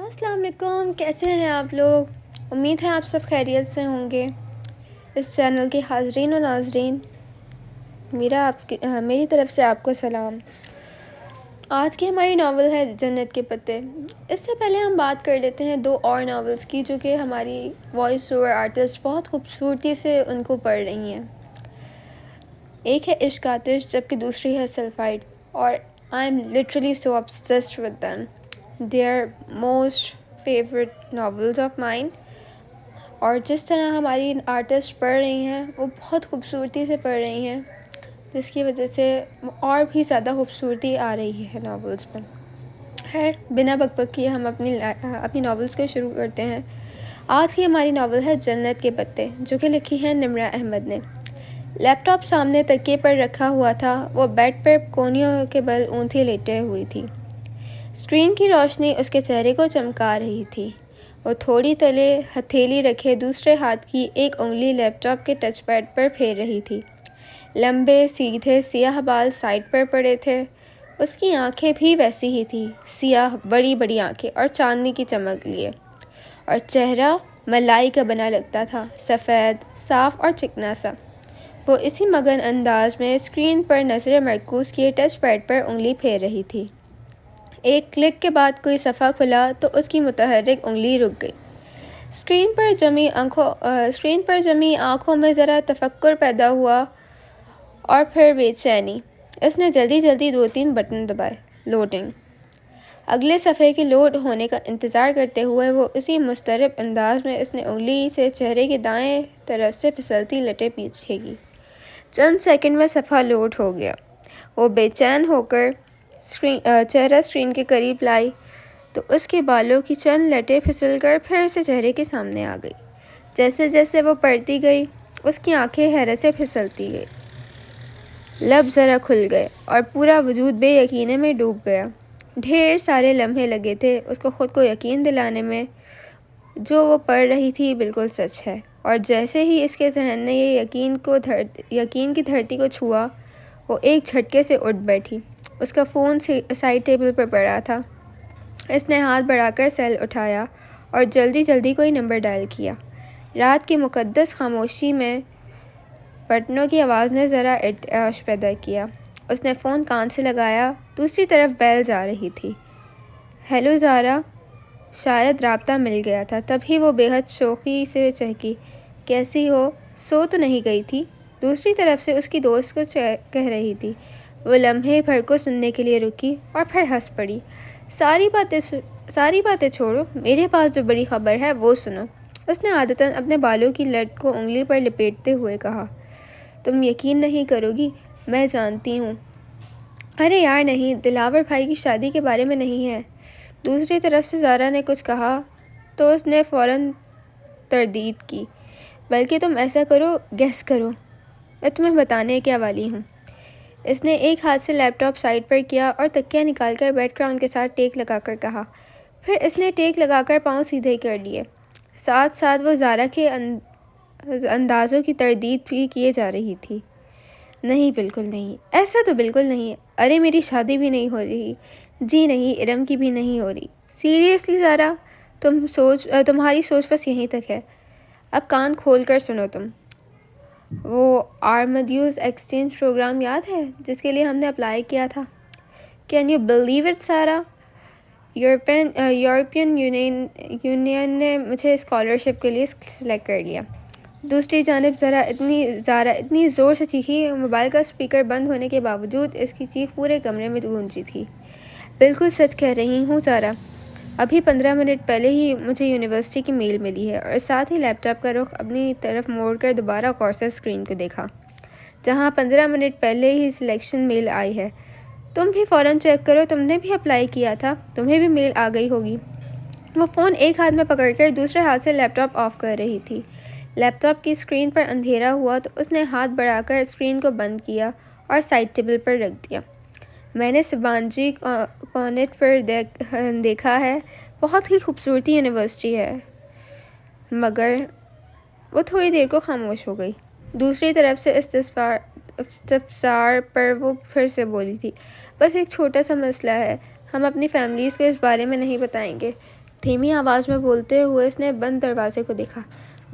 अस्सलाम वालेकुम, कैसे हैं आप लोग। उम्मीद है आप सब खैरियत से होंगे। इस चैनल के हाज़रीन और नाज़रीन, मेरी तरफ़ से आपको सलाम। आज की हमारी नावल है जन्नत के पत्ते। इससे पहले हम बात कर लेते हैं दो और नावल्स की, जो कि हमारी वॉइस ओवर आर्टिस्ट बहुत खूबसूरती से उनको पढ़ रही हैं। एक है इश्क आतिश, जबकि दूसरी है सल्फ़ाइड, और I am literally so obsessed with them. They are most favourite novels of mine. और जिस तरह हमारी आर्टिस्ट पढ़ रही हैं, वो बहुत खूबसूरती से पढ़ रही हैं, जिसकी वजह से और भी ज़्यादा खूबसूरती आ रही है नावल्स में। खैर, बिना बकबक किए हम अपनी नावल्स को शुरू करते हैं। आज की हमारी नावल है जन्नत के पत्ते, जो कि लिखी है निम्रा अहमद ने। लैपटॉप सामने तकिए पर रखा हुआ था। वो बेड पर कोहनियों के बल ऊँधी लेटे हुई थी। स्क्रीन की रोशनी उसके चेहरे को चमका रही थी। वो थोड़ी तले हथेली रखे दूसरे हाथ की एक उंगली लैपटॉप के टच पैड पर फेर रही थी। लंबे सीधे सियाह बाल साइड पर पड़े थे। उसकी आंखें भी वैसी ही थी, सियाह बड़ी बड़ी आंखें और चांदनी की चमक लिए। और चेहरा मलाई का बना लगता था, सफ़ेद, साफ और चिकना सा। वो इसी मगन अंदाज में स्क्रीन पर नज़रें मरकूज़ किए टच पैड पर उंगली फेर रही थी। एक क्लिक के बाद कोई सफ़ा खुला तो उसकी मुतहर्रिक उंगली रुक गई। स्क्रीन पर जमी आँखों में ज़रा तफक्कुर पैदा हुआ और फिर बेचैनी। इसने जल्दी जल्दी 2-3 बटन दबाए। लोडिंग। अगले सफ़े के लोड होने का इंतज़ार करते हुए वो उसी मुस्तरब अंदाज में इसने उंगली से चेहरे की दाएं तरफ से फिसलती लटे पीछे की। चंद सेकंड में सफ़ा लोड हो गया। वो बेचैन होकर चेहरा स्क्रीन के करीब लाई तो उसके बालों की चंद लटें फिसलकर फिर से चेहरे के सामने आ गई। जैसे जैसे वो पढ़ती गई, उसकी आंखें हैरत से फिसलती गई। लब ज़रा खुल गए और पूरा वजूद बेयकीने में डूब गया। ढेर सारे लम्हे लगे थे उसको ख़ुद को यकीन दिलाने में जो वो पढ़ रही थी बिल्कुल सच है। और जैसे ही इसके जहन ने ये यकीन की धरती को छुआ, वो एक झटके से उठ बैठी। उसका फ़ोन साइड टेबल पर पड़ा था। इसने हाथ बढ़ाकर सेल उठाया और जल्दी जल्दी कोई नंबर डायल किया। रात की मुक़द्दस खामोशी में बटनों की आवाज़ ने ज़रा इर्तिआश पैदा किया। उसने फ़ोन कान से लगाया। दूसरी तरफ बेल जा रही थी। हेलो ज़ारा। शायद राब्ता मिल गया था। तभी वो बेहद शौक़ी से चहकी, कैसी हो? सो तो नहीं गई थी? दूसरी तरफ से उसकी दोस्त को कह रही थी। वो लम्हे भर को सुनने के लिए रुकी और फिर हंस पड़ी। सारी बातें छोड़ो, मेरे पास जो बड़ी खबर है वो सुनो। उसने आदतन अपने बालों की लट को उंगली पर लपेटते हुए कहा। तुम यकीन नहीं करोगी, मैं जानती हूँ। अरे यार नहीं, दिलावर भाई की शादी के बारे में नहीं है। दूसरी तरफ से ज़ारा ने कुछ कहा तो उसने फ़ौरन तरदीद की। बल्कि तुम ऐसा करो, गेस करो, मैं तुम्हें बताने क्या वाली हूँ। इसने एक हाथ से लैपटॉप साइड पर किया और तकिया निकालकर बैकग्राउंड के साथ टेक लगाकर कहा। फिर इसने टेक लगाकर पाँव सीधे कर लिए। साथ साथ वो ज़ारा के अंदाज़ों की तरदीद भी किए जा रही थी। नहीं, बिल्कुल नहीं, ऐसा तो बिल्कुल नहीं। अरे मेरी शादी भी नहीं हो रही। जी नहीं, इरम की भी नहीं हो रही। सीरियसली ज़ारा, तुम्हारी सोच बस यहीं तक है। अब कान खोल कर सुनो तुम। वो आर्मड्यूज़ एक्सचेंज प्रोग्राम याद है जिसके लिए हमने अप्लाई किया था? Can you believe it Zara? European Union ने मुझे स्कॉलरशिप के लिए सिलेक्ट कर लिया। दूसरी जानिब ज़ारा इतनी ज़ोर से चीखी, मोबाइल का स्पीकर बंद होने के बावजूद इसकी चीख पूरे कमरे में गूंजी थी। बिल्कुल सच कह रही हूँ ज़ारा। अभी 15 मिनट पहले ही मुझे यूनिवर्सिटी की मेल मिली है। और साथ ही लैपटॉप का रुख अपनी तरफ मोड़कर दोबारा कोर्सेज स्क्रीन को देखा, जहाँ 15 मिनट पहले ही सिलेक्शन मेल आई है। तुम भी फ़ौरन चेक करो, तुमने भी अप्लाई किया था, तुम्हें भी मेल आ गई होगी। वो फ़ोन एक हाथ में पकड़कर दूसरे हाथ से लैपटॉप ऑफ कर रही थी। लैपटॉप की स्क्रीन पर अंधेरा हुआ तो उसने हाथ बढ़ाकर स्क्रीन को बंद किया और साइड टेबल पर रख दिया। मैंने सिबांजी कॉनेट पर देखा है, बहुत ही खूबसूरती यूनिवर्सिटी है। मगर वो थोड़ी देर को खामोश हो गई। दूसरी तरफ से इस्तफसार पर वो फिर से बोली थी। बस एक छोटा सा मसला है, हम अपनी फैमिलीज़ को इस बारे में नहीं बताएंगे। धीमी आवाज़ में बोलते हुए उसने बंद दरवाजे को देखा।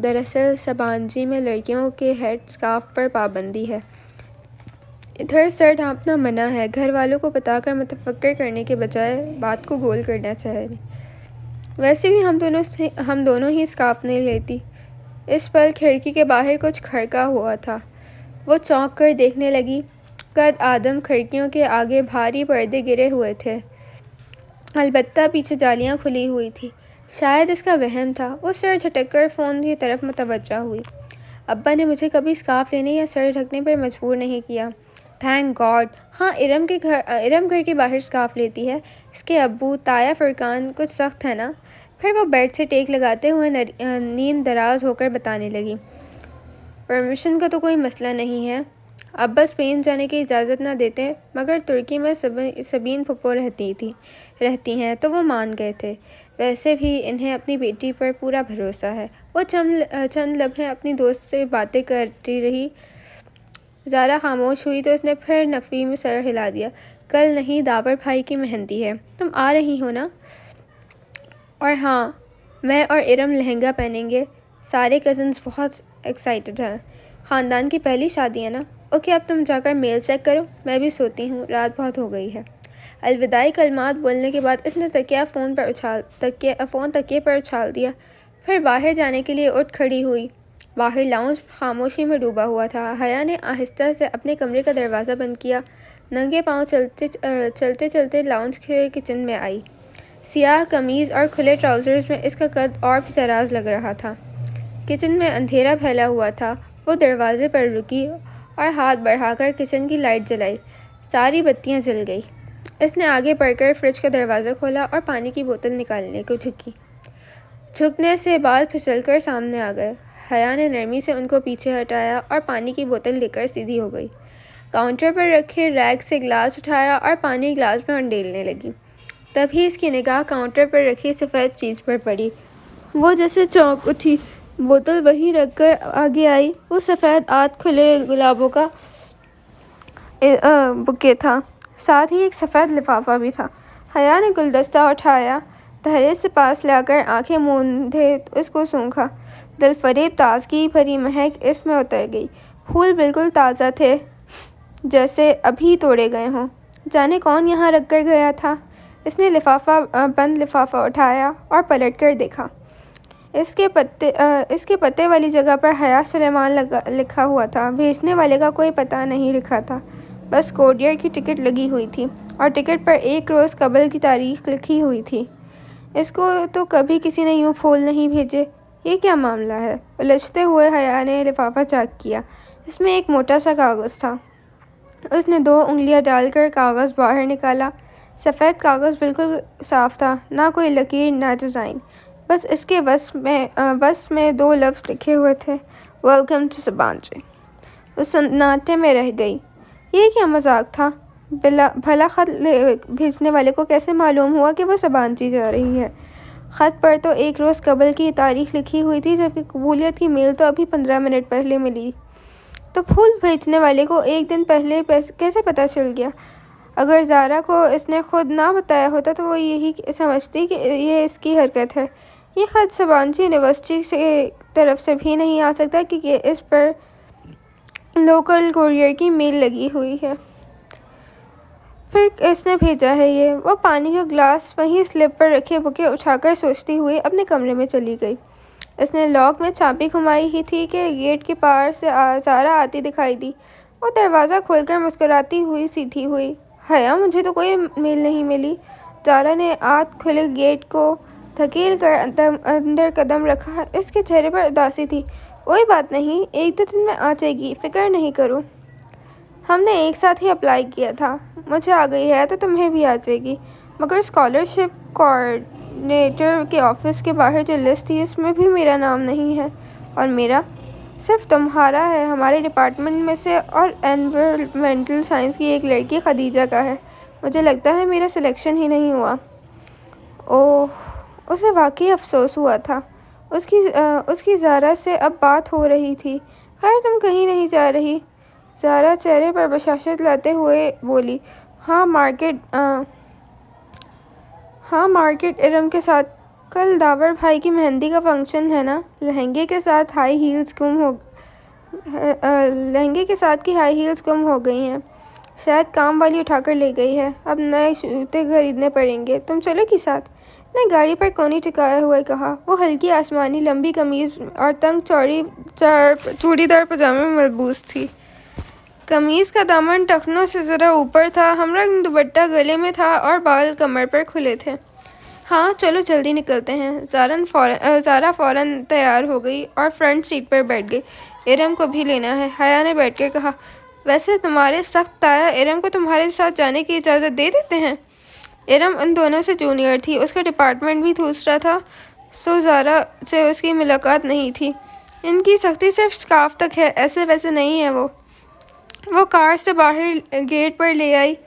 दरअसल सबांजी में लड़कियों के हेड स्कार्फ पर पाबंदी है। इधर सर ढांपना मना है। घर वालों को बताकर मुतफक्कर करने के बजाय बात को गोल करना चाहिए। वैसे भी हम दोनों ही स्कार्फ नहीं लेती। इस पल खिड़की के बाहर कुछ खड़का हुआ था। वो चौंक कर देखने लगी। कद आदम खिड़कियों के आगे भारी पर्दे गिरे हुए थे। अलबत्ता पीछे जालियां खुली हुई थी। शायद इसका वहम था। वो सर झटककर फ़ोन की तरफ मुतवज्जा हुई। अब्बा ने मुझे कभी स्कार्फ लेने या सर ढकने पर मजबूर नहीं किया। Thank God. हाँ, इरम घर के बाहर स्कार्फ लेती है। इसके अब्बू ताया फरकान कुछ सख्त है ना। फिर वो बेड से टेक लगाते हुए नींद दराज होकर बताने लगी। परमिशन का तो कोई मसला नहीं है। अब्बा स्पेन जाने की इजाज़त ना देते, मगर तुर्की में सबीन फुप्पो रहती हैं तो वो मान गए थे। वैसे भी इन्हें अपनी बेटी पर पूरा भरोसा है। वो चंद लम्हे अपनी दोस्त से बातें करती रही। ज़ारा खामोश हुई तो उसने फिर नफ़ी में सर हिला दिया। कल नहीं, दाबर भाई की मेहंदी है। तुम आ रही हो ना? और हाँ, मैं और इरम लहंगा पहनेंगे। सारे कज़न्स बहुत एक्साइटेड हैं। ख़ानदान की पहली शादी है ना। ओके, अब तुम जाकर मेल चेक करो। मैं भी सोती हूँ, रात बहुत हो गई है। अलविदाई कलमात बोलने के बाद इसने फ़ोन तकिए पर उछाल दिया। फिर बाहर जाने के लिए उठ खड़ी हुई। बाहर लाउंज खामोशी में डूबा हुआ था। हया ने आहिस्ता से अपने कमरे का दरवाज़ा बंद किया। नंगे पाँव चलते चलते लाउंज के किचन में आई। सियाह कमीज़ और खुले ट्राउज़र्स में इसका कद और भी दराज लग रहा था। किचन में अंधेरा फैला हुआ था। वो दरवाजे पर रुकी और हाथ बढ़ाकर किचन की लाइट जलाई। सारी बत्तियां जल गई। इसने आगे बढ़कर फ्रिज का दरवाज़ा खोला और पानी की बोतल निकालने को झुकी। झुकने से बाल फिसलकर सामने आ गए। हया ने नरमी से उनको पीछे हटाया और पानी की बोतल लेकर सीधी हो गई। काउंटर पर रखे रैक से गिलास उठाया और पानी गिलास में उंडेलने लगी। तभी इसकी निगाह काउंटर पर रखी सफ़ेद चीज़ पर पड़ी। वो जैसे चौंक उठी। बोतल वहीं रखकर आगे आई। वो सफ़ेद आध खुले गुलाबों का बुके था। साथ ही एक सफ़ेद लिफाफा भी था। हया ने गुलदस्ता उठाया, धैर्य से पास लाकर आंखें मूंदे उसको सूंघा। दिलफरेब ताजगी भरी महक इसमें उतर गई। फूल बिल्कुल ताज़ा थे, जैसे अभी तोड़े गए हों। जाने कौन यहाँ रख कर गया था। इसने बंद लिफाफा उठाया और पलट कर देखा। इसके पत्ते वाली जगह पर हया सुलेमान लिखा हुआ था। भेजने वाले का कोई पता नहीं लिखा था, बस कोरियर की टिकट लगी हुई थी और टिकट पर 1 रोज़ कबल की तारीख लिखी हुई थी। इसको तो कभी किसी ने यूँ फूल नहीं भेजे। ये क्या मामला है? उलझते हुए हया ने लिफाफा चेक किया। इसमें एक मोटा सा कागज़ था। उसने 2 उंगलियां डालकर कागज़ बाहर निकाला। सफ़ेद कागज़ बिल्कुल साफ़ था, ना कोई लकीर ना डिज़ाइन। बस में 2 लफ्ज़ लिखे हुए थे, वेलकम टू सबांजी। वो सन्नाटे में रह गई। ये क्या मजाक था? भला ख़त भेजने वाले को कैसे मालूम हुआ कि वो सबांजी जा रही है? ख़त पर तो 1 रोज़ कबल की तारीख लिखी हुई थी, जबकि कबूलियत की मेल तो अभी 15 मिनट पहले मिली। तो फूल भेजने वाले को 1 दिन पहले कैसे पता चल गया? अगर ज़ारा को इसने खुद ना बताया होता तो वो यही समझती कि ये इसकी हरकत है। ये ख़त सबांजी यूनिवर्सिटी से तरफ से भी नहीं आ सकता क्योंकि इस पर लोकल कोरियर की मेल लगी हुई है। फिर इसने भेजा है ये। वो पानी का ग्लास वहीं स्लिप पर रखे बुके उठाकर सोचती हुई अपने कमरे में चली गई। इसने लॉक में चाबी घुमाई ही थी कि गेट के पार से ज़ारा आती दिखाई दी। वो दरवाज़ा खोलकर मुस्कुराती हुई सीधी हुई। हया, मुझे तो कोई मेल नहीं मिली। ज़ारा ने आध खुले गेट को धकेल कर अंदर कदम रखा। इसके चेहरे पर उदासी थी। कोई बात नहीं, 1-2 दिन में आ जाएगी, फ़िक्र नहीं करो। हमने एक साथ ही अप्लाई किया था। मुझे आ गई है तो तुम्हें भी आ जाएगी। मगर स्कॉलरशिप कोऑर्डिनेटर के ऑफिस के बाहर जो लिस्ट थी इसमें भी मेरा नाम नहीं है। और मेरा? सिर्फ तुम्हारा है, हमारे डिपार्टमेंट में से और एनवायरमेंटल साइंस की एक लड़की खदीजा का है। मुझे लगता है मेरा सिलेक्शन ही नहीं हुआ। ओह, उसे वाकई अफसोस हुआ था। उसकी ज़ारा से अब बात हो रही थी। खैर, तुम कहीं नहीं जा रही? ज़ारा चेहरे पर बशाशत लाते हुए बोली। हाँ, मार्केट इरम के साथ कल दावर भाई की मेहंदी का फंक्शन है ना। लहंगे के साथ लहंगे के साथ की हाई हील्स गुम हो गई हैं। शायद काम वाली उठाकर ले गई है। अब नए जूते खरीदने पड़ेंगे। तुम चलोगी साथ? ने गाड़ी पर कोनी टिकाया हुआ कहा। वो हल्की आसमानी लंबी कमीज और तंग चूड़ीदार पजामे में मलबूस थी। कमीज का दामन टखनों से ज़रा ऊपर था। हमरा दुपट्टा गले में था और बाल कमर पर खुले थे। हाँ चलो जल्दी निकलते हैं। ज़ारा फ़ौरन तैयार हो गई और फ्रंट सीट पर बैठ गई। इरम को भी लेना है, हया ने बैठकर कहा। वैसे तुम्हारे सख्त ताया इरम को तुम्हारे साथ जाने की इजाज़त दे देते हैं? इरम उन दोनों से जूनियर थी, उसका डिपार्टमेंट भी दूसरा था, सो ज़ारा से उसकी मुलाकात नहीं थी। इनकी सख्ती सिर्फ स्काफ तक है, ऐसे वैसे नहीं है। वो कार से बाहर गेट पर ले आई।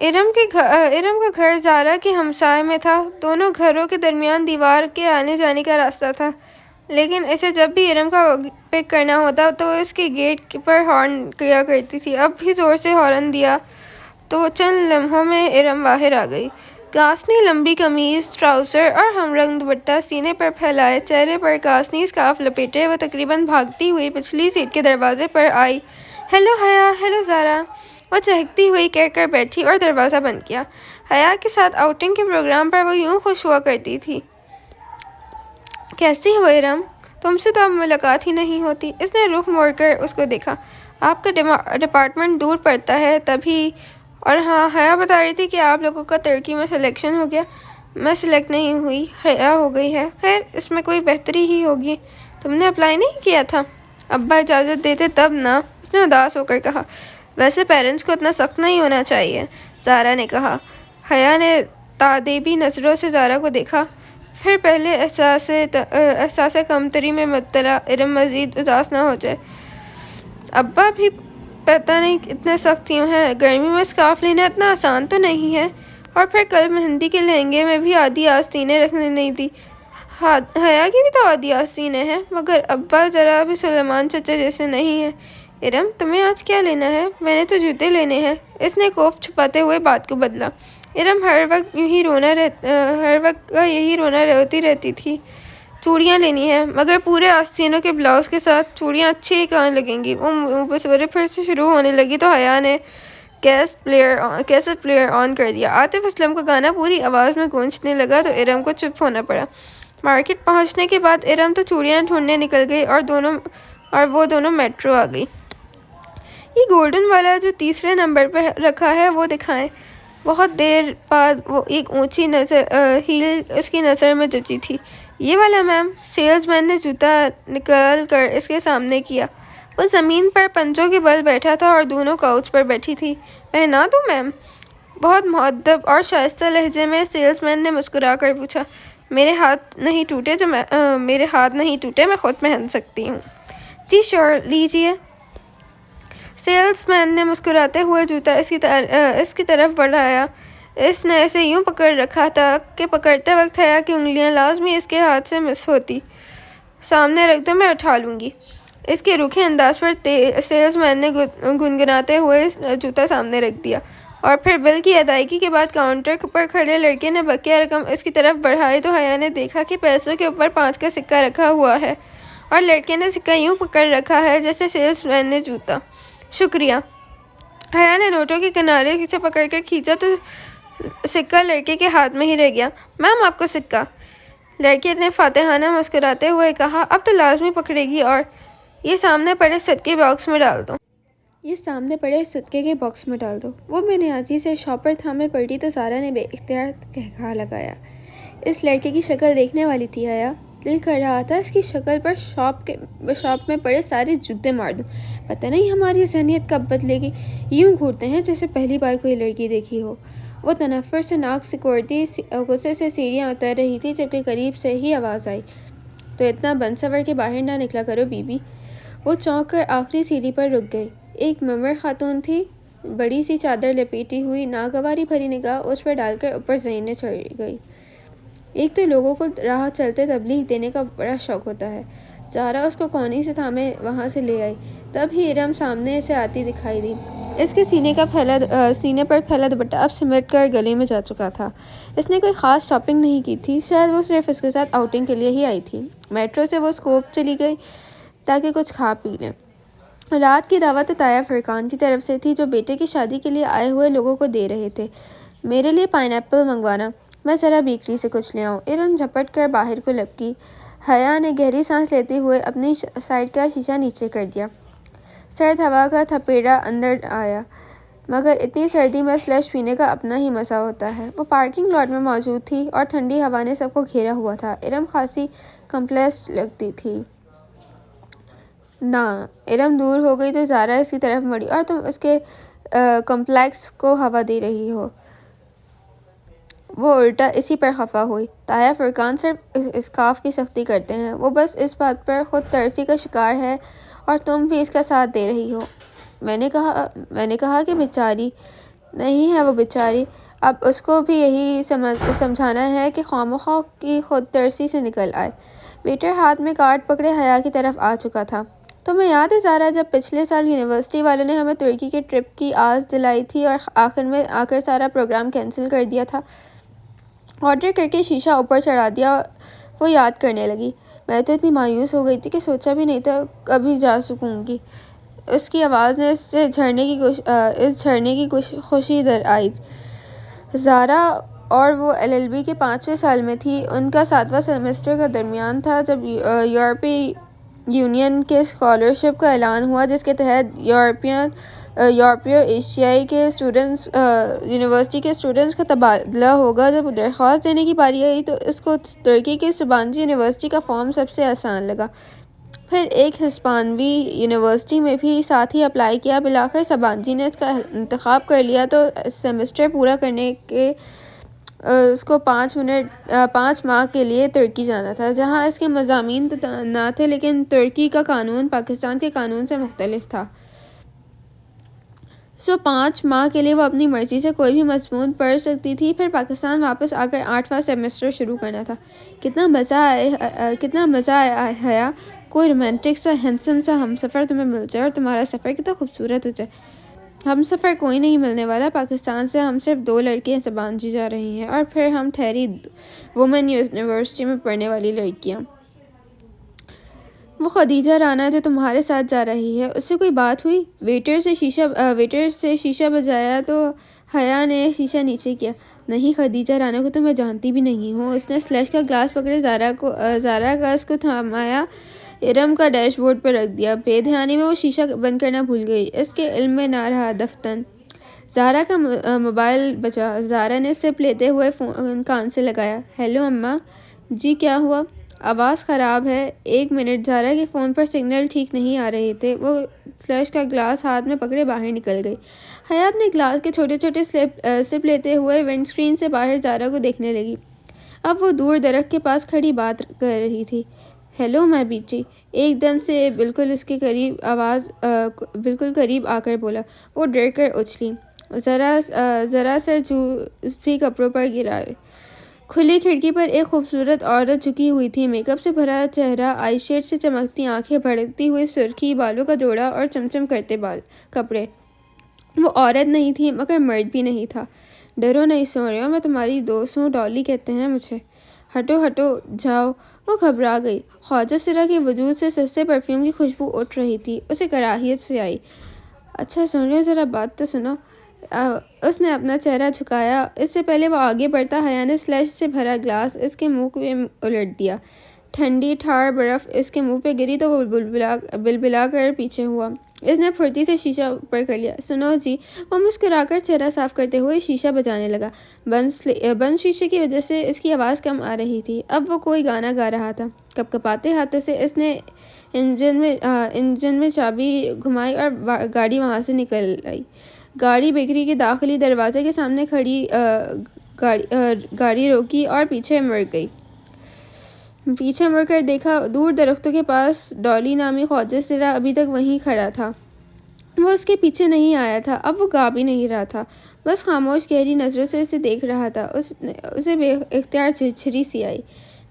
इरम का घर ज़ारा के हमसाए में था। दोनों घरों के दरमियान दीवार के आने जाने का रास्ता था, लेकिन इसे जब भी इरम का पिक करना होता तो वो इसके गेट पर हॉर्न किया करती थी। अब भी ज़ोर से हॉर्न दिया तो चंद लम्हों में इरम बाहर आ गई। कासनी लंबी कमीज़, ट्राउज़र और हमरंग दुपट्टा सीने पर फैलाए, चेहरे पर कासनी स्कार्फ लपेटे, वो तकरीबन भागती हुई पिछली सीट के दरवाजे पर आई। हेलो हया, हेलो ज़ारा, वो चहकती हुई कहकर बैठी और दरवाज़ा बंद किया। हया के साथ आउटिंग के प्रोग्राम पर वो यूं खुश हुआ करती थी। कैसी हो इरम? तुमसे तो अब मुलाकात ही नहीं होती। इसने रुख मोड़कर उसको देखा। आपका डिपार्टमेंट दूर पड़ता है तभी। और हाँ, हया बता रही थी कि आप लोगों का तुर्की में सिलेक्शन हो गया। मैं सिलेक्ट नहीं हुई, हया हो गई है। खैर, इसमें कोई बेहतरी ही होगी। तुमने अप्लाई नहीं किया था? अब्बा इजाज़त देते तब ना, उसने उदास होकर कहा। वैसे पेरेंट्स को इतना सख्त नहीं होना चाहिए, ज़ारा ने कहा। हया ने तादेबी नज़रों से ज़ारा को देखा, फिर पहले एहसास कमतरी में मुब्तला इरम मज़ीद उदास ना हो जाए। अब्बा भी पता नहीं इतने सख्त क्यों हैं। गर्मी में स्कार्फ लेना इतना आसान तो नहीं है। और फिर कल मेहंदी के लहंगे में भी आधी आस्तीनें रखने नहीं दी। हया की भी तो आधी आस्तीनें हैं, मगर अब्बा ज़रा भी सुलेमान चचा जैसे नहीं है। इरम, तुम्हें आज क्या लेना है? मैंने तो जूते लेने हैं। इसने खौफ छुपाते हुए बात को बदला। इरम हर वक्त यही रोना रोती रहती थी। चूड़ियाँ लेनी है, मगर पूरे आस्तीनों के ब्लाउज के साथ चूड़ियाँ अच्छी ही कहाँ लगेंगी। वो मुबसरे फिर से शुरू होने लगी तो हया ने कैसेट प्लेयर ऑन कर दिया। आतिफ असलम का गाना पूरी आवाज़ में गूंजने लगा तो इरम को चुप होना पड़ा। मार्केट पहुँचने के बाद इरम तो चूड़ियाँ ढूंढने निकल गई और वो दोनों मेट्रो आ गई। ये गोल्डन वाला जो तीसरे नंबर पर रखा है वो दिखाएं। बहुत देर बाद वो एक ऊंची हील उसकी नज़र में जची थी। ये वाला मैम। सेल्समैन ने जूता निकाल कर इसके सामने किया। वो ज़मीन पर पंजों के बल बैठा था और दोनों काउच पर बैठी थी। पहना दूँ मैम? बहुत मुअद्दब और शाइस्ता लहजे में सेल्समैन ने मुस्कुरा कर पूछा। मेरे हाथ नहीं टूटे, मैं खुद पहन सकती हूँ। जी श्योर, लीजिए। सेल्समैन ने मुस्कुराते हुए जूता इसकी तरफ बढ़ाया। इसने इसे यूं पकड़ रखा था कि पकड़ते वक्त हया की उंगलियां लाजमी इसके हाथ से मिस होती। सामने रख दो, मैं उठा लूँगी। इसके रूखे अंदाज पर सेल्समैन ने गुनगुनाते हुए जूता सामने रख दिया और फिर बिल की अदायगी के बाद काउंटर पर खड़े लड़के ने बकिया रकम इसकी तरफ बढ़ाई तो हया ने देखा कि पैसों के ऊपर 5 का सिक्का रखा हुआ है और लड़के ने सिक्का यूं पकड़ रखा है जैसे सेल्समैन ने जूता। शुक्रिया। हया ने नोटों के किनारे से पकड़कर खींचा तो सिक्का लड़के के हाथ में ही रह गया। मैम, आपको सिक्का। लड़के ने फातिहाना मुस्कुराते हुए कहा। अब तो लाजमी पकड़ेगी और ये सामने पड़े सिक्के के बॉक्स में डाल दो। वो बेनियाजी से शॉपर थामे पलटी तो सारा ने बेइख्तियार कहका लगाया। इस लड़के की शक्ल देखने वाली थी हया। दिल कर रहा था इसकी शक्ल पर शॉप में पड़े सारे जूते मार दूं। पता नहीं हमारी जहनीत कब बदलेगी। यूं घूरते हैं जैसे पहली बार कोई लड़की देखी हो। वो तनफ़्फ़ुर से नाक सिकोड़ती गुस्से से सीढ़ियाँ उतर रही थी जबकि करीब से ही आवाज़ आई। तो इतना बंसवर के बाहर ना निकला करो बीबी। वो चौंक कर आखिरी सीढ़ी पर रुक गई। एक ममर खातून थी, बड़ी सी चादर लपेटी हुई, नागवारी भरी निगाह उस पर डालकर ऊपर ज़मीन चढ़ गई। एक तो लोगों को राह चलते तबलीग देने का बड़ा शौक़ होता है। ज़ारा उसको कोहनी से थामे वहाँ से ले आई। तब ही इरम सामने से आती दिखाई दी। इसके सीने पर फैला दुपट्टा अब सिमट कर गले में जा चुका था। इसने कोई ख़ास शॉपिंग नहीं की थी, शायद वो सिर्फ इसके साथ आउटिंग के लिए ही आई थी। मेट्रो से वो स्कोप चली गई ताकि कुछ खा पी लें। रात की दावत तो ताया फरकान की तरफ से थी, जो बेटे की शादी के लिए आए हुए लोगों को दे रहे थे। मेरे लिए पाइनएप्पल मंगवाना, मैं ज़रा बेकरी से कुछ ले आऊँ। इरम झपट कर बाहर को लपकी। हया ने गहरी सांस लेते हुए अपनी साइड का शीशा नीचे कर दिया। सर्द हवा का थपेड़ा अंदर आया, मगर इतनी सर्दी में स्लश पीने का अपना ही मज़ा होता है। वो पार्किंग लॉट में मौजूद थी और ठंडी हवा ने सबको घेरा हुआ था। इरम खासी कम्प्लेक्स लगती थी। ना, इरम दूर हो गई तो ज़ारा इसकी तरफ मुड़ी। और तुम उसके कम्प्लेक्स को हवा दे रही हो। वो उल्टा इसी पर खफा हुई। ताया फरकान सिर्फ स्काफ की सख्ती करते हैं, वो बस इस बात पर खुद तरसी का शिकार है और तुम भी इसका साथ दे रही हो। मैंने कहा कि बेचारी नहीं है वो बेचारी। अब उसको भी यही समझाना है कि खामोखा की खुद तरसी से निकल आए। वेटर हाथ में कार्ड पकड़े हया की तरफ आ चुका था। तुम्हें याद है ज़ारा, जब पिछले साल यूनिवर्सिटी वालों ने हमें तुर्की के ट्रिप की आस दिलाई थी और आखिर में आकर सारा प्रोग्राम कैंसिल कर दिया था। ऑर्डर करके शीशा ऊपर चढ़ा दिया। वो याद करने लगी। मैं तो इतनी मायूस हो गई थी कि सोचा भी नहीं था कभी जा सकूंगी। उसकी आवाज़ ने इस झरने की खुशी दर आई। ज़ारा और वो एलएलबी के 5वें साल में थी। उनका 7वां सेमेस्टर का दरमियान था जब यूरोपीय यूनियन के स्कॉलरशिप का ऐलान हुआ, जिसके तहत यूरोपीय एशियाई के स्टूडेंट्स यूनिवर्सिटी के स्टूडेंट्स का तबादला होगा। जब दरख्वास्त देने की बारी आई तो इसको तुर्की की सबांजी यूनिवर्सिटी का फॉर्म सबसे आसान लगा। फिर एक हिस्पानवी यूनिवर्सिटी में भी साथ ही अप्लाई किया। बिलाखिर सबांजी ने इसका इंतखाब कर लिया तो सेमेस्टर पूरा करने के उसको 5 माह के लिए तुर्की जाना था, जहां इसके मज़ामीन तो ना थे, लेकिन तुर्की का कानून पाकिस्तान के कानून से मुख्तलिफ था। 5 माह के लिए वो अपनी मर्ज़ी से कोई भी मज़मून पढ़ सकती थी। फिर पाकिस्तान वापस आकर 8वां सेमेस्टर शुरू करना था। कितना मज़ा आया हया। कोई रोमांटिक सा हैंडसम सा हमसफ़र तुम्हें मिल जाए और तुम्हारा सफ़र कितना खूबसूरत हो जाए। हमसफ़र कोई नहीं मिलने वाला। पाकिस्तान से हम सिर्फ 2 लड़कियाँ सबांजी जा रही हैं और फिर हम ठहरी वुमेन यूनिवर्सिटी में पढ़ने वाली लड़कियाँ। वो खदीजा राना जो तुम्हारे साथ जा रही है, उससे कोई बात हुई? वेटर से शीशा बजाया तो हया ने शीशा नीचे किया। नहीं, खदीजा राना को तो मैं जानती भी नहीं हूँ। उसने स्लश का ग्लास पकड़े ज़ारा का उसको थमाया, इरम का डैशबोर्ड पर रख दिया। बेध्यानी में वो शीशा बंद करना भूल गई। इसके इल्म में ना रहा दफ्तन। ज़ारा का मोबाइल बजा। ज़ारा ने सिप लेते हुए फ़ोन कान से लगाया। हेलो अम्मा जी, क्या हुआ? आवाज़ ख़राब है। 1 मिनट। ज़ारा के फ़ोन पर सिग्नल ठीक नहीं आ रहे थे। वो स्लश का ग्लास हाथ में पकड़े बाहर निकल गई। हया अपने ग्लास के छोटे छोटे सिप लेते हुए विंडस्क्रीन से बाहर ज़ारा को देखने लगी। अब वो दूर दरख्त के पास खड़ी बात कर रही थी। हेलो मैं बीची, एकदम से बिल्कुल करीब आकर बोला। वो डर कर उछली। ज़रा सर भी कपड़ों पर गिरा। खुली खिड़की पर एक खूबसूरत औरत झुकी हुई थी। मेकअप से भरा चेहरा, आईशेड से चमकती आंखें, भड़कती हुई सुर्खी बालों का जोड़ा और चमचम करते कपड़े। वो औरत नहीं थी मगर मर्द भी नहीं था। डरो नहीं सोनिया, मैं तुम्हारी दोस्त हूँ, डॉली कहते हैं मुझे। हटो हटो जाओ। वो घबरा गई। ख्वाजा सिरा के वजूद से सस्ते परफ्यूम की खुशबू उठ रही थी। उसे कराहियत से आई। अच्छा सोनिया, ज़रा बात तो सुनो। उसने अपना चेहरा झुकाया। इससे पहले वो आगे बढ़ता, हया ने स्लश से भरा ग्लास इसके मुंह में उलट दिया। ठंडी ठार बर्फ़ इसके मुंह पे गिरी तो वो बिलबिला कर पीछे हुआ। इसने फुर्ती से शीशा ऊपर कर लिया। सुनो जी। वो मुस्कुराकर चेहरा साफ करते हुए शीशा बजाने लगा। बंद शीशे की वजह से इसकी आवाज़ कम आ रही थी। अब वो कोई गाना गा रहा था। कपकपाते हाथों से इसने इंजन में चाबी घुमाई और गाड़ी वहाँ से निकल आई। गाड़ी बेकरी के दाखिली दरवाजे के सामने खड़ी गाड़ी रोकी और पीछे मुड़कर देखा। दूर दरख्तों के पास डॉली नामी ख्वाजा सिरा अभी तक वहीं खड़ा था। वो उसके पीछे नहीं आया था। अब वो गा भी नहीं रहा था, बस खामोश गहरी नज़रों से उसे देख रहा था। उसे बेइख्तियार चिरचिरी सी आई।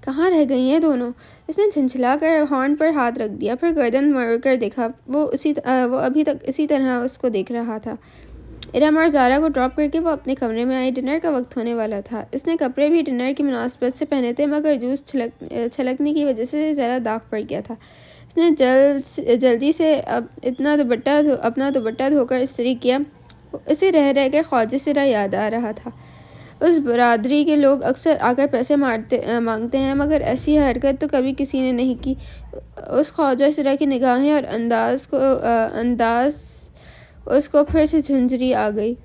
कहाँ रह गई हैं दोनों? इसने झंझला कर हॉर्न पर हाथ रख दिया, फिर गर्दन मोड़कर देखा। वो अभी तक इसी तरह उसको देख रहा था। इरम और ज़ारा को ड्रॉप करके वो अपने कमरे में आई। डिनर का वक्त होने वाला था। इसने कपड़े भी डिनर की मुनासबत से पहने थे, मगर जूस छलकने की वजह से ज़रा दाग पड़ गया था। इसने जल्दी से अपना दुपट्टा धोकर इस्त्री किया। उसे रह रह कर ख्वाजा सिरा याद आ रहा था। उस बरादरी के लोग अक्सर आकर पैसे मांगते हैं, मगर ऐसी हरकत तो कभी किसी ने नहीं की। उस ख्वाजा सिरा की निगाहें और अंदाज उसको फिर से झुंझरी आ गई।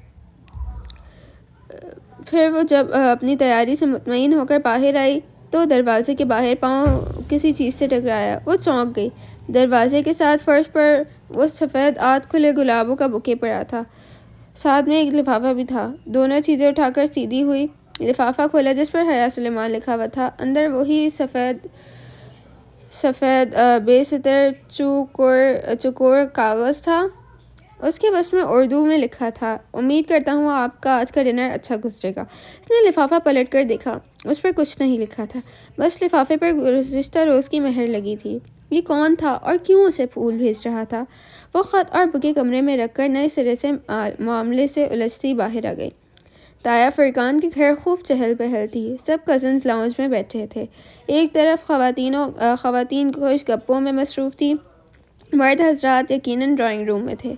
फिर वो जब अपनी तैयारी से मुतमईन होकर बाहर आई तो दरवाजे के बाहर पाँव किसी चीज़ से टकराया। वो चौंक गई। दरवाजे के साथ फर्श पर वो सफ़ेद आध खुले गुलाबों का बुके पड़ा था। साथ में एक लिफाफा भी था। दोनों चीज़ें उठाकर सीधी हुई। लिफाफा खोला जिस पर हया सुलेमान लिखा हुआ था। अंदर वही सफ़ेद बेसतर चुकोर कागज़ था। उसके बस में उर्दू में लिखा था, उम्मीद करता हूँ आपका आज का डिनर अच्छा गुजरेगा। इसने लिफाफा पलट कर देखा। उस पर कुछ नहीं लिखा था, बस लिफाफे पर गुज़िश्ता रोज़ की मेहर लगी थी। ये कौन था और क्यों उसे फूल भेज रहा था? वो ख़त और बुके कमरे में रखकर नए सिरे से मामले से उलझती बाहर आ गई। ताया फरकान के घर खूब चहल पहल थी। सब कज़न्स लाउंज में बैठे थे। एक तरफ ख़वातीन खुश गप्पों में मसरूफ़ थी। मर्द हज़रात यकीनन ड्राइंग रूम में थे।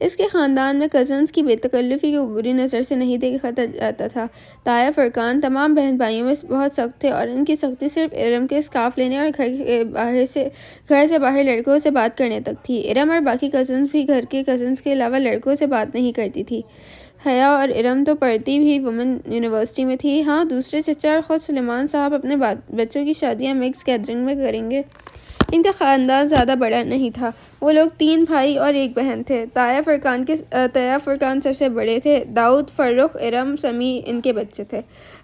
इसके ख़ानदान में कज़न्स की बेतकल्लुफ़ी को बुरी नज़र से नहीं देखा जाता था। ताया फरकान तमाम बहन भाइयों में बहुत सख्त थे और इनकी सख्ती सिर्फ इरम के स्कार्फ लेने और घर से बाहर लड़कों से बात करने तक थी। इरम और बाकी कज़न्स भी घर के कज़न्स के अलावा लड़कों से बात नहीं करती थी। हया और इरम तो पढ़ती भी वुमेन यूनिवर्सिटी में थी। हाँ, दूसरे चचा और ख़ुद सुलेमान साहब अपने बच्चों की शादियाँ मिक्स गैदरिंग में करेंगे। इनका ख़ानदान ज़्यादा बड़ा नहीं था। वो लोग 3 भाई और 1 बहन थे। ताया फ़रकान सबसे बड़े थे। दाऊद, फ़र्रुख, इरम, समी इनके बच्चे थे।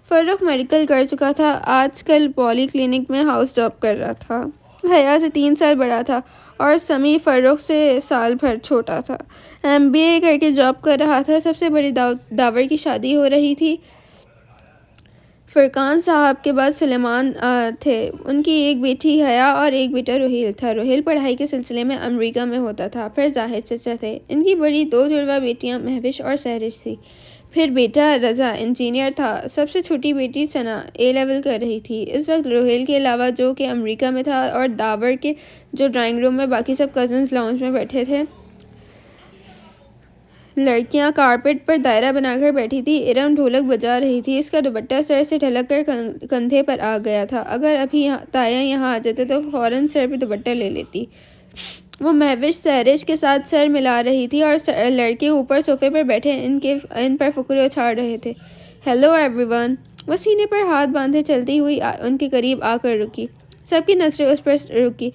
फ़र्रुख मेडिकल कर चुका था। आजकल पॉली क्लिनिक में हाउस जॉब कर रहा था। हया से 3 साल बड़ा था और समी फ़र्रुख से साल भर छोटा था। MBA करके जॉब कर रहा था। सबसे बड़ी दावर की शादी हो रही थी। फ़रकान साहब के बाद सुलेमान थे। उनकी एक बेटी हया और एक बेटा रोहिल था। रोहिल पढ़ाई के सिलसिले में अमेरिका में होता था। फिर जाहिद चचा थे। इनकी बड़ी 2 जुड़वा बेटियां महविश और सहरिश थी। फिर बेटा रज़ा इंजीनियर था। सबसे छोटी बेटी सना A लेवल कर रही थी। इस वक्त रोहिल के अलावा जो कि अमेरिका में था और दावर के जो ड्राइंग रूम में बाकी सब कज़न्स लाउंज में बैठे थे। लड़कियां कारपेट पर दायरा बनाकर बैठी थी। इरम ढोलक बजा रही थी। इसका दुपट्टा सर से ढलक कर कंधे पर आ गया था। अगर अभी ताया यहाँ आ जाते तो फ़ौरन सर पे दुपट्टा ले लेती। वो महविश सहरिश के साथ सर मिला रही थी और लड़के ऊपर सोफे पर बैठे इन पर फुकरे उछाल रहे थे। Hello everyone. वो सीने पर हाथ बांधे चलती हुई उनके करीब आकर रुकी। सबकी नजरें उस पर रुकी।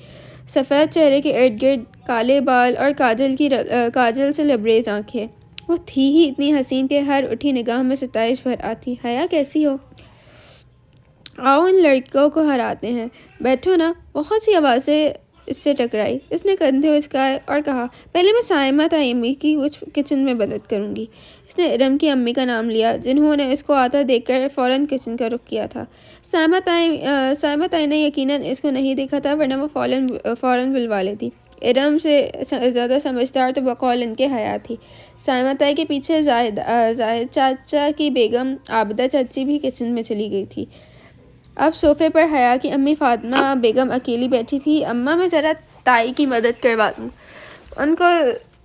सफ़ेद चेहरे के इर्द गिर्द काले बाल और काजल से लबरेज आंखें। वो थी ही इतनी हसीन कि हर उठी निगाह में सताइश भर आती। हया कैसी हो? आओ इन लड़कों को हराते हैं। बैठो ना। बहुत सी आवाज़ें इससे टकराई। इसने कंधे उचकाए और कहा, पहले मैं साइमा ताई अम्मी की कुछ किचन में मदद करूँगी। इसने इरम की अम्मी का नाम लिया, जिन्होंने इसको आता देखकर फ़ौरन किचन का रुख किया था। साइमा ताई ने यकीनन इसको नहीं देखा था, वरना वो फ़ौरन बुलवा लेती। इरम से ज़्यादा समझदार तो बकौल इनके हया थी। साइमा ताई के पीछे जाहिद चाचा की बेगम आबिदा चाची भी किचन में चली गई थी। अब सोफे पर हया की अम्मी फातिमा बेगम अकेली बैठी थी। अम्मा, मैं ज़रा ताई की मदद करवा दूँ। उनको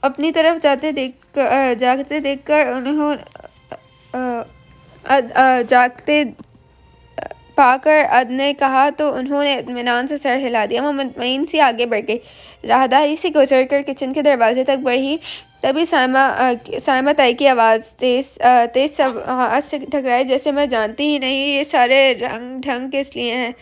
अपनी तरफ जागते देखकर जागते पाकर अद ने कहा तो उन्होंने इत्मीनान से सर हिला दिया। वो मुतमईन सी आगे बढ़ गई। राहदारी से गुजर कर किचन के दरवाजे तक बढ़ी। तभी साइमा ताई की आवाज़ तेज़ हाथ से टकराई, जैसे मैं जानती ही नहीं ये सारे रंग ढंग किस लिए हैं।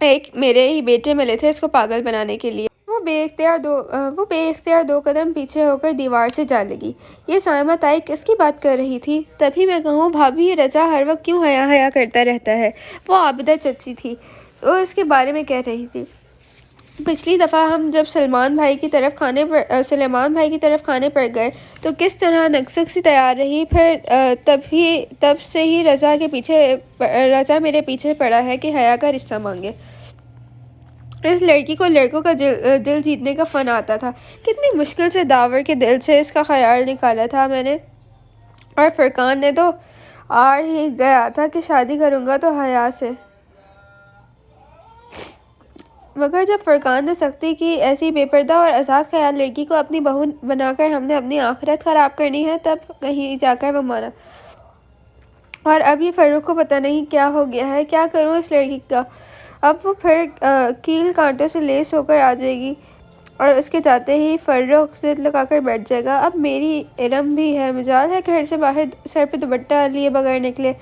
एक मेरे ही बेटे मिले थे इसको पागल बनाने के लिए। वो बेइख्तियार 2 कदम पीछे होकर दीवार से जा लगी। ये साइमा ताई किसकी बात कर रही थी? तभी मैं कहूँ, भाभी ये रज़ा हर वक्त क्यों हया करता रहता है? वो आबिदा चची थी। वो इसके बारे में कह रही थी। पिछली दफ़ा हम जब सलमान भाई की तरफ सुलेमान भाई की तरफ खाने पर गए तो किस तरह नक्सक सी तैयार रही। फिर तब से ही रज़ा मेरे पीछे पड़ा है कि हया का रिश्ता मांगे। इस लड़की को लड़कों का दिल जीतने का फ़न आता था। कितनी मुश्किल से दावर के दिल से इसका ख्याल निकाला था मैंने। और फरकान ने तो आड़ ही गया था कि शादी करूँगा तो हया से। मगर जब फरकान ने सख्ती की, ऐसी बेपर्दा और आज़ाद ख्याल लड़की को अपनी बहू बनाकर हमने अपनी आखिरत ख़राब करनी है, तब कहीं जाकर वो माना। और अब ये फ़र्रुख को पता नहीं क्या हो गया है। क्या करूँ इस लड़की का। अब वो फिर कील कांटों से लेस होकर आ जाएगी और उसके जाते ही फ़र्रुख जिद लगाकर बैठ जाएगा। अब मेरी इरम भी है, मजाल है घर से बाहर सर पे दुपट्टा लिए बगैर निकले।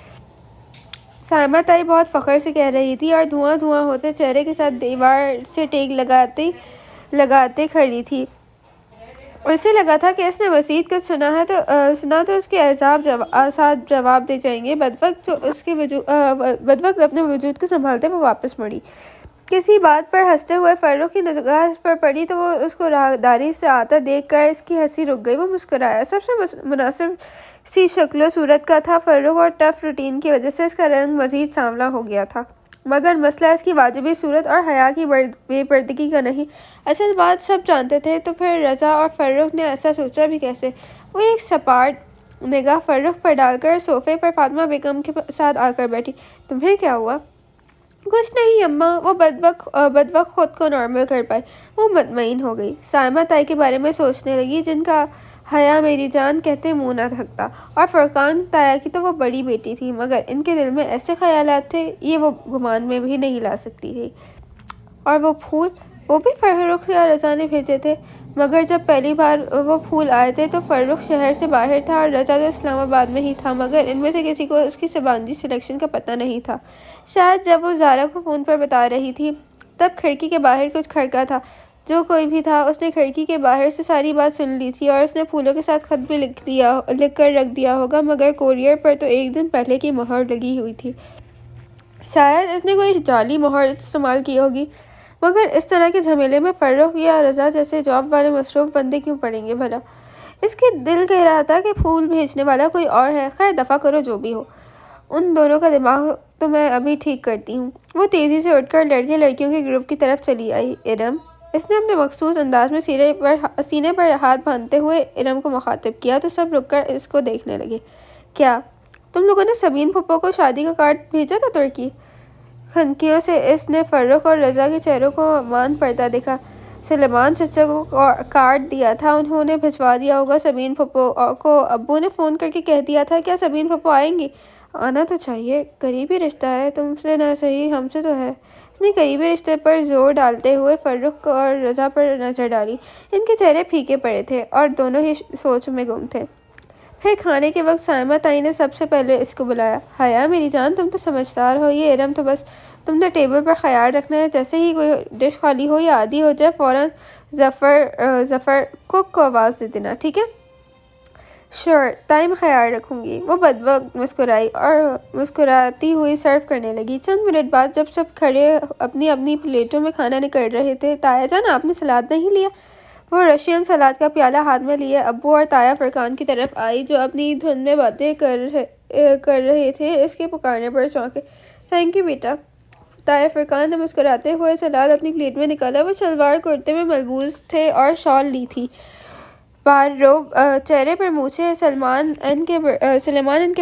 सायमा ताई बहुत फ़ख्र से कह रही थी और धुआं धुआं होते चेहरे के साथ दीवार से टेक लगाते लगाते खड़ी थी। उसे लगा था कि इसने मज़ीद कुछ सुना तो उसके आसाब जवाब दे जाएंगे। बदवक्त अपने वजूद को संभालते वो वापस मुड़ी। किसी बात पर हंसते हुए फ़र्रुख की निगाह इस पर पड़ी तो वो उसको राहदारी से आता देखकर इसकी हंसी रुक गई। वो मुस्कुराया। सबसे मुनासिब सी शक्लो सूरत का था फ़र्रुख और टफ रूटीन की वजह से इसका रंग मज़ीद सांवला हो गया था। मगर मसला इसकी वाजिबी सूरत और हया की बेपर्दगी का नहीं। असल बात सब जानते थे तो फिर रज़ा और फ़र्रुख ने ऐसा सोचा भी कैसे। वो एक सपाट निगाह फ़र्रुख पर डालकर सोफ़े पर फातिमा बेगम के साथ आकर बैठी। तुम्हें क्या हुआ। कुछ नहीं अम्मा। वो बदबक खुद को नॉर्मल कर पाई। वो मुतमईन हो गई। सायमा ताई के बारे में सोचने लगी जिनका हया मेरी जान कहते मुँह न थकता। और फरकान ताया की तो वो बड़ी बेटी थी, मगर इनके दिल में ऐसे ख्यालात थे ये वो गुमान में भी नहीं ला सकती थी। और वो फूल, वो भी फ़र्रुख या रज़ा ने भेजे थे। मगर जब पहली बार वो फूल आए थे तो फ़र्रुख शहर से बाहर था और रज़ा तो इस्लामाबाद में ही था, मगर इनमें से किसी को उसकी ज़बानी सिलेक्शन का पता नहीं था। शायद जब वो ज़ारा को फ़ोन पर बता रही थी तब खिड़की के बाहर कुछ खड़का था। जो कोई भी था उसने खिड़की के बाहर से सारी बात सुन ली थी और उसने फूलों के साथ खत भी लिख कर रख दिया होगा, मगर कोरियर पर तो एक दिन पहले की मोहर लगी हुई थी। शायद इसने कोई जाली मोहर इस्तेमाल की होगी। मगर इस तरह के झमेले में फ़र्रुख या रज़ा जैसे जॉब वाले मसरूफ़ बंदे क्यों पड़ेंगे भला। इसके दिल कह रहा था कि फूल भेजने वाला कोई और है। खैर दफ़ा करो जो भी हो। उन दोनों का दिमाग तो मैं अभी ठीक करती हूँ। वो तेज़ी से उठकर लड़के लड़कियों के ग्रुप की तरफ चली आई। इरम, इसने अपने मखसूस अंदाज में सीने पर हाथ बांधते हुए इरम को मुखातिब किया तो सब रुककर इसको देखने लगे। क्या तुम लोगों ने सबीन फुप्पो को शादी का कार्ड भेजा था तुर्की। खनकियों से इसने फ़र्रुख और रज़ा के चेहरों को मान पड़ता देखा। सुलेमान चचा को कार्ड दिया था, उन्होंने भिजवा दिया होगा सबीन फुप्पो को। अब्बू ने फ़ोन करके कह दिया था। क्या सबीन फुप्पो आएंगी। आना तो चाहिए, करीबी रिश्ता है, तुमसे ना सही हमसे तो है। इसने करीबी रिश्ते पर जोर डालते हुए फ़र्रुख और रज़ा पर नज़र डाली। इनके चेहरे फीके पड़े थे और दोनों ही सोच में गुम थे। फिर खाने के वक्त सायमा ताई ने सबसे पहले इसको बुलाया। हया मेरी जान, तुम तो समझदार हो। ये इरम तो बस तुमने टेबल पर ख्याल रखना है। जैसे ही कोई डिश खाली हो या आधी हो जाए फ़ौरन ज़फ़र कुक को आवाज़ दे देना, ठीक है। श्योर ताई, मैं ख्याल रखूँगी। वो बदबक मुस्कुराई और मुस्कुराती हुई सर्व करने लगी। चंद मिनट बाद जब सब खड़े अपनी अपनी प्लेटों में खाना निकल रहे थे, ताया जान आपने सलाद नहीं लिया। वो रशियन सलाद का प्याला हाथ में लिए अब्बू और ताया फरकान की तरफ आई जो अपनी धुन में बातें कर रहे थे। इसके पुकारने पर चौंके। थैंक यू बेटा। ताया फरकान ने मुस्कुराते हुए सलाद अपनी प्लेट में निकाला। वो शलवार कुर्ते में मलबूस थे और शॉल ली थी। बार रोब, चेहरे पर मूछे। सलमान इनके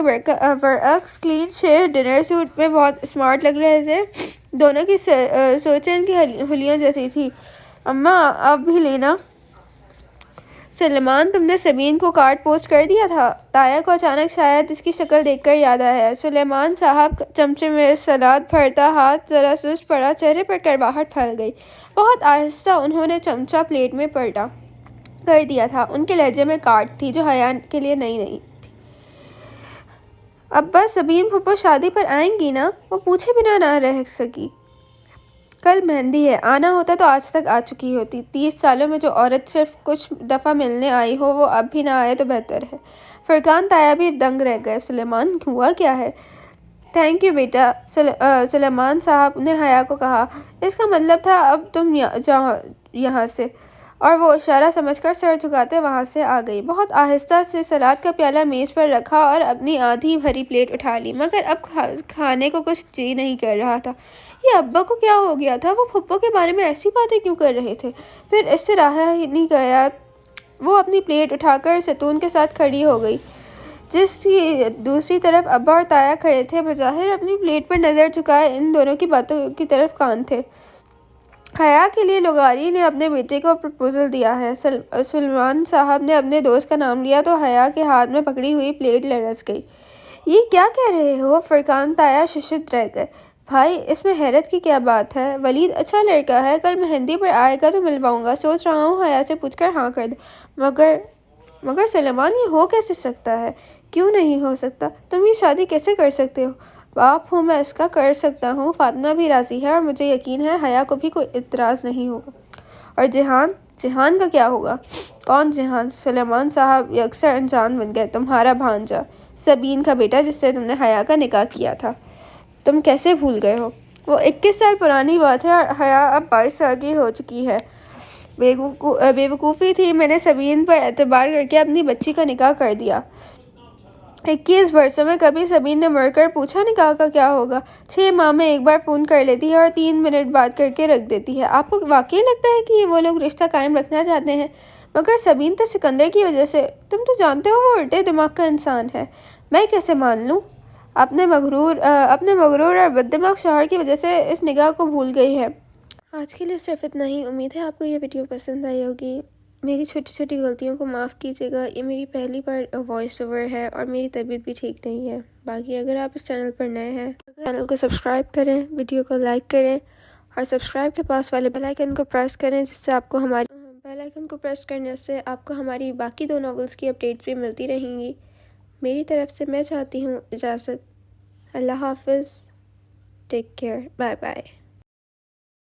बरअक्स क्लीन शेव डिनर सूट में बहुत स्मार्ट लग रहे थे। दोनों की सोचें इनकी हुलियों जैसी थी। अम्मा आप भी लेना। सलमान, तुमने सबीन को कार्ड पोस्ट कर दिया था। ताया को अचानक शायद इसकी शक्ल देखकर याद आया। सुलेमान साहब चमचे में सलाद भरता हाथ ज़रा सुस्त पड़ा, चेहरे पर करवाहट फैल गई। बहुत आहिस्ता उन्होंने चमचा प्लेट में पलटा कर दिया था। उनके लहजे में काट थी जो हया के लिए नई थी। अब्बा, सबीन फुप्पो शादी पर आएंगी ना। वो पूछे बिना ना रह सकी। कल मेहंदी है, आना होता तो आज तक आ चुकी होती। 30 सालों में जो औरत सिर्फ कुछ दफ़ा मिलने आई हो वो अब भी ना आए तो बेहतर है। फरकान ताया भी दंग रह गए। सुलेमान, हुआ क्या है। थैंक यू बेटा, सुलेमान साहब ने हया को कहा। इसका मतलब था अब तुम जाओ यहाँ से। और वो इशारा समझकर सर झुकाते वहाँ से आ गई। बहुत आहिस्ता से सलाद का प्याला मेज़ पर रखा और अपनी आधी भरी प्लेट उठा ली, मगर अब खाने को कुछ जी नहीं कर रहा था। ये अब्बा को क्या हो गया था? वो फुप्पो के बारे में ऐसी बातें क्यों कर रहे थे? फिर इससे रहा ही नहीं गया, वो अपनी प्लेट उठाकर सतून के साथ खड़ी हो गई, जिसकी दूसरी तरफ अब्बा और ताया खड़े थे। बज़ाहिर अपनी प्लेट पर नज़र झुकाए इन दोनों की बातों की तरफ कान थे। हया के लिए लुगारी ने अपने बेटे को प्रपोजल दिया है। सुलेमान साहब ने अपने दोस्त का नाम लिया तो हया के हाथ में पकड़ी हुई प्लेट लरस गई। ये क्या कह रहे हो? फरकान ताया शिशित रह गए। भाई, इसमें हैरत की क्या बात है? वलीद अच्छा लड़का है, कल मेहंदी पर आएगा तो मिलवाऊंगा। सोच रहा हूँ हया से पूछकर हाँ कर दे। मगर सुलेमान, ये हो कैसे सकता है? क्यों नहीं हो सकता? तुम ये शादी कैसे कर सकते हो? बाप हूँ मैं, इसका कर सकता हूँ। फातिमा भी राज़ी है और मुझे यकीन है हया को भी कोई इतराज़ नहीं होगा। और जिहान का क्या होगा? कौन जिहान? सुलेमान साहब यकसर अनजान बन गए। तुम्हारा भांजा, सबीन का बेटा, जिससे तुमने हया का निकाह किया था। तुम कैसे भूल गए हो? वो 21 साल पुरानी बात है और हया अब 22 साल की हो चुकी है। बेवकूफ़ी थी, मैंने सबीन पर एतबार करके अपनी बच्ची का निकाह कर दिया। 21 वर्षों में कभी सबीन ने मरकर पूछा निकाह का क्या होगा? 6 माह में एक बार फ़ोन कर लेती है और 3 मिनट बात करके रख देती है। आपको वाकई लगता है कि वो लोग रिश्ता कायम रखना चाहते हैं? मगर सबीन तो सिकंदर की वजह से, तुम तो जानते हो वो उल्टे दिमाग का इंसान है। मैं कैसे मान लूँ? अपने मगरूर और बददिमाग शौहर की वजह से इस निगाह को भूल गई है। आज के लिए सिर्फ इतना ही। उम्मीद है आपको ये वीडियो पसंद आई होगी। मेरी छोटी छोटी गलतियों को माफ़ कीजिएगा। ये मेरी पहली बार वॉइस ओवर है और मेरी तबीयत भी ठीक नहीं है। बाकी अगर आप इस चैनल पर नए हैं, चैनल को सब्सक्राइब करें, वीडियो को लाइक करें और सब्सक्राइब के पास वाले बेल आइकन को प्रेस करें, जिससे आपको बेल आइकन को प्रेस करने से आपको हमारी बाकी 2 नॉवेल्स की अपडेट्स भी मिलती रहेंगी। मेरी तरफ से मैं चाहती हूँ इजाज़त। अल्लाह हाफिज़, टेक केयर, बाय बाय।